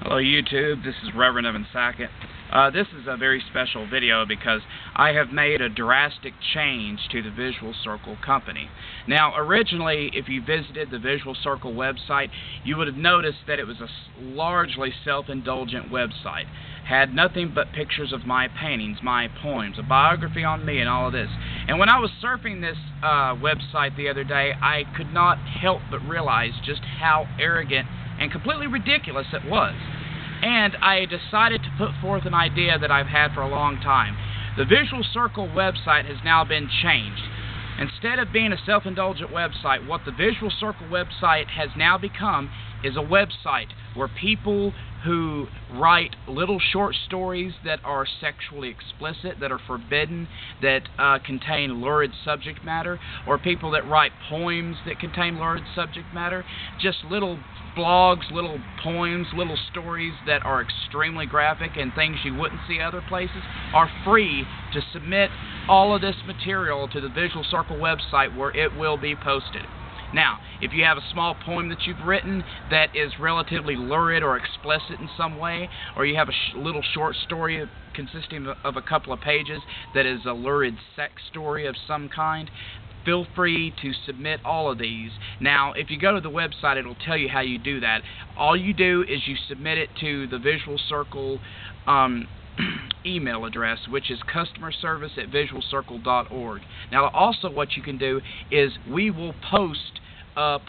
Hello YouTube, this is Reverend Evan Sackett. This is a very special video because I have made a drastic change to the Visual Circle company. Now originally, if you visited the Visual Circle website, you would have noticed that it was a largely self-indulgent website. Had nothing but pictures of my paintings, my poems, a biography on me, and all of this. And when I was surfing this website the other day, I could not help but realize just how arrogant and completely ridiculous it was. And I decided to put forth an idea that I've had for a long time. The Visual Circle website has now been changed. Instead of being a self-indulgent website, what the Visual Circle website has now become is a website where people who write little short stories that are sexually explicit, that are forbidden, that contain lurid subject matter, or people that write poems that contain lurid subject matter, just little blogs, little poems, little stories that are extremely graphic and things you wouldn't see other places, are free to submit all of this material to the Visual Circle website where it will be posted. Now, if you have a small poem that you've written that is relatively lurid or explicit in some way, or you have a little short story consisting of a couple of pages that is a lurid sex story of some kind, feel free to submit all of these. Now, if you go to the website, it'll tell you how you do that. All you do is you submit it to the Visual Circle email address, which is customerservice@visualcircle.org. Now, also what you can do is we will post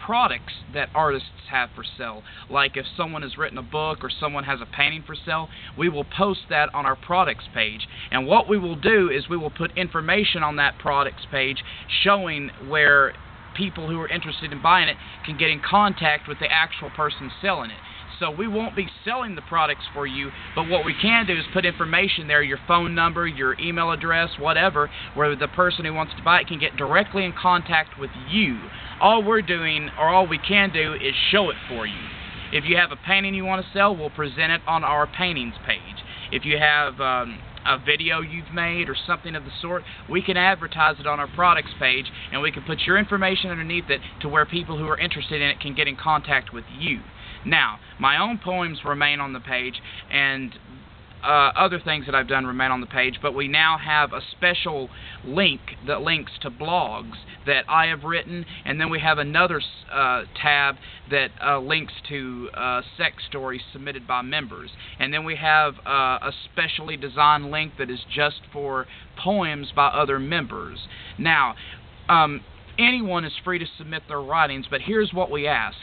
products that artists have for sale. Like if someone has written a book or someone has a painting for sale, we will post that on our products page. And what we will do is we will put information on that products page showing where people who are interested in buying it can get in contact with the actual person selling it. So we won't be selling the products for you, but what we can do is put information there, your phone number, your email address, whatever, where the person who wants to buy it can get directly in contact with you. All we're doing, or all we can do, is show it for you. If you have a painting you want to sell, we'll present it on our paintings page. If you have a video you've made or something of the sort, we can advertise it on our products page, and we can put your information underneath it to where people who are interested in it can get in contact with you. Now, my own poems remain on the page, and other things that I've done remain on the page, but we now have a special link that links to blogs that I have written, and then we have another tab that links to sex stories submitted by members. And then we have a specially designed link that is just for poems by other members. Now, anyone is free to submit their writings, but here's what we ask.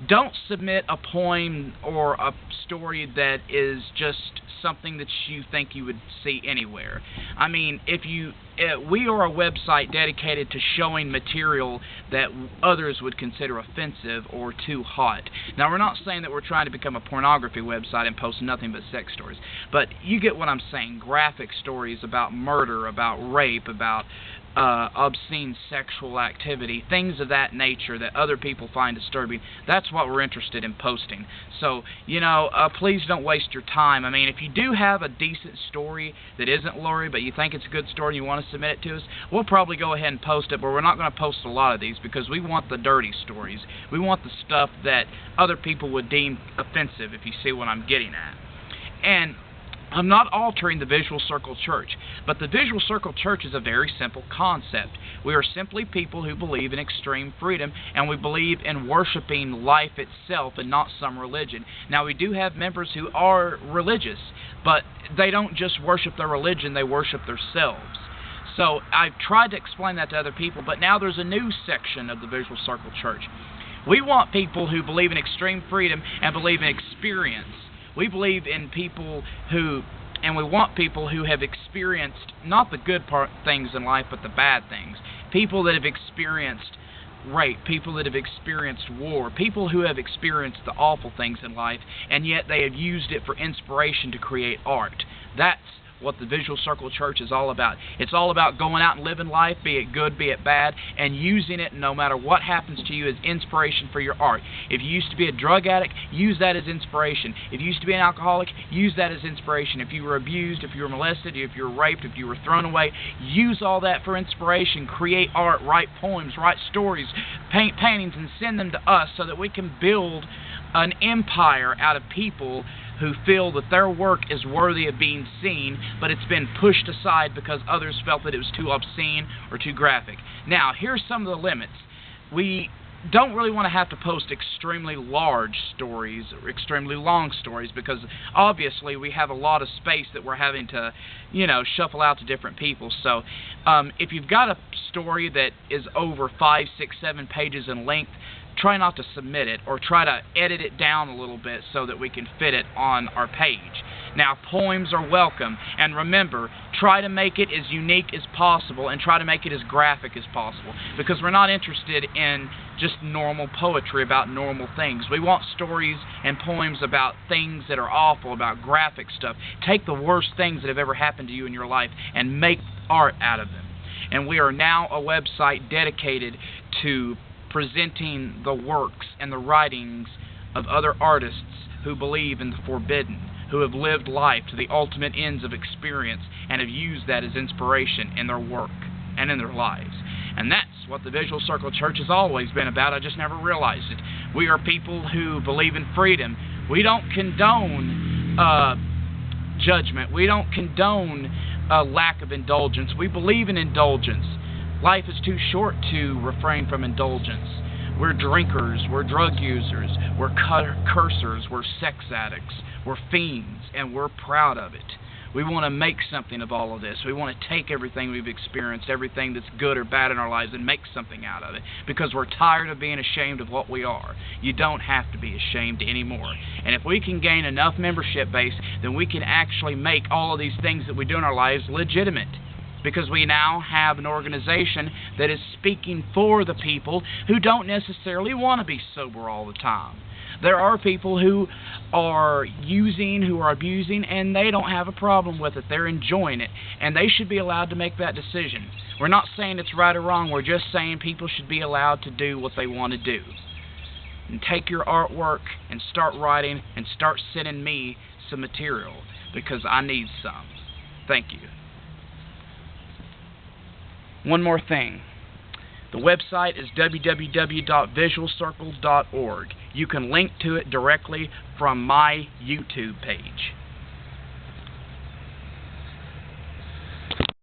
Don't submit a poem or a story that is just something that you think you would see anywhere. I mean, we are a website dedicated to showing material that others would consider offensive or too hot. Now, we're not saying that we're trying to become a pornography website and post nothing but sex stories, but you get what I'm saying. Graphic stories about murder, about rape, about obscene sexual activity, things of that nature that other people find disturbing. That's what we're interested in posting. So, please don't waste your time. I mean, if you do have a decent story that isn't lurid, but you think it's a good story and you want to submit it to us, we'll probably go ahead and post it, but we're not going to post a lot of these because we want the dirty stories. We want the stuff that other people would deem offensive, if you see what I'm getting at. And I'm not altering the Visual Circle Church, but the Visual Circle Church is a very simple concept. We are simply people who believe in extreme freedom, and we believe in worshiping life itself and not some religion. Now, we do have members who are religious, but they don't just worship their religion, they worship themselves. So I've tried to explain that to other people, but now there's a new section of the Visual Circle Church. We want people who believe in extreme freedom and believe in experience. We believe in people and we want people who have experienced not the good things in life, but the bad things. People that have experienced rape, people that have experienced war, people who have experienced the awful things in life, and yet they have used it for inspiration to create art. That's what the Visual Circle Church is all about. It's all about going out and living life, be it good, be it bad, and using it no matter what happens to you as inspiration for your art. If you used to be a drug addict, use that as inspiration. If you used to be an alcoholic, use that as inspiration. If you were abused, if you were molested, if you were raped, if you were thrown away, use all that for inspiration. Create art, write poems, write stories, paint paintings, and send them to us so that we can build an empire out of people who feel that their work is worthy of being seen, but it's been pushed aside because others felt that it was too obscene or too graphic. Now, here's some of the limits. We don't really want to have to post extremely large stories or extremely long stories, because obviously we have a lot of space that we're having to, shuffle out to different people. So if you've got a story that is over 5, 6, 7 pages in length, try not to submit it, or try to edit it down a little bit so that we can fit it on our page. Now, poems are welcome, and remember, try to make it as unique as possible and try to make it as graphic as possible, because we're not interested in just normal poetry about normal things. We want stories and poems about things that are awful, about graphic stuff. Take the worst things that have ever happened to you in your life and make art out of them. And we are now a website dedicated to presenting the works and the writings of other artists who believe in the forbidden, who have lived life to the ultimate ends of experience and have used that as inspiration in their work and in their lives. And that's what the Visual Circle Church has always been about. I just never realized it. We are people who believe in freedom. We don't condone judgment. We don't condone lack of indulgence. We believe in indulgence. Life is too short to refrain from indulgence. We're drinkers, we're drug users, we're cursors, we're sex addicts, we're fiends, and we're proud of it. We want to make something of all of this. We want to take everything we've experienced, everything that's good or bad in our lives, and make something out of it, because we're tired of being ashamed of what we are. You don't have to be ashamed anymore. And if we can gain enough membership base, then we can actually make all of these things that we do in our lives legitimate, because we now have an organization that is speaking for the people who don't necessarily want to be sober all the time. There are people who are using, who are abusing, and they don't have a problem with it. They're enjoying it, and they should be allowed to make that decision. We're not saying it's right or wrong. We're just saying people should be allowed to do what they want to do. And take your artwork and start writing and start sending me some material, because I need some. Thank you. One more thing. The website is www.visualcircle.org. You can link to it directly from my YouTube page.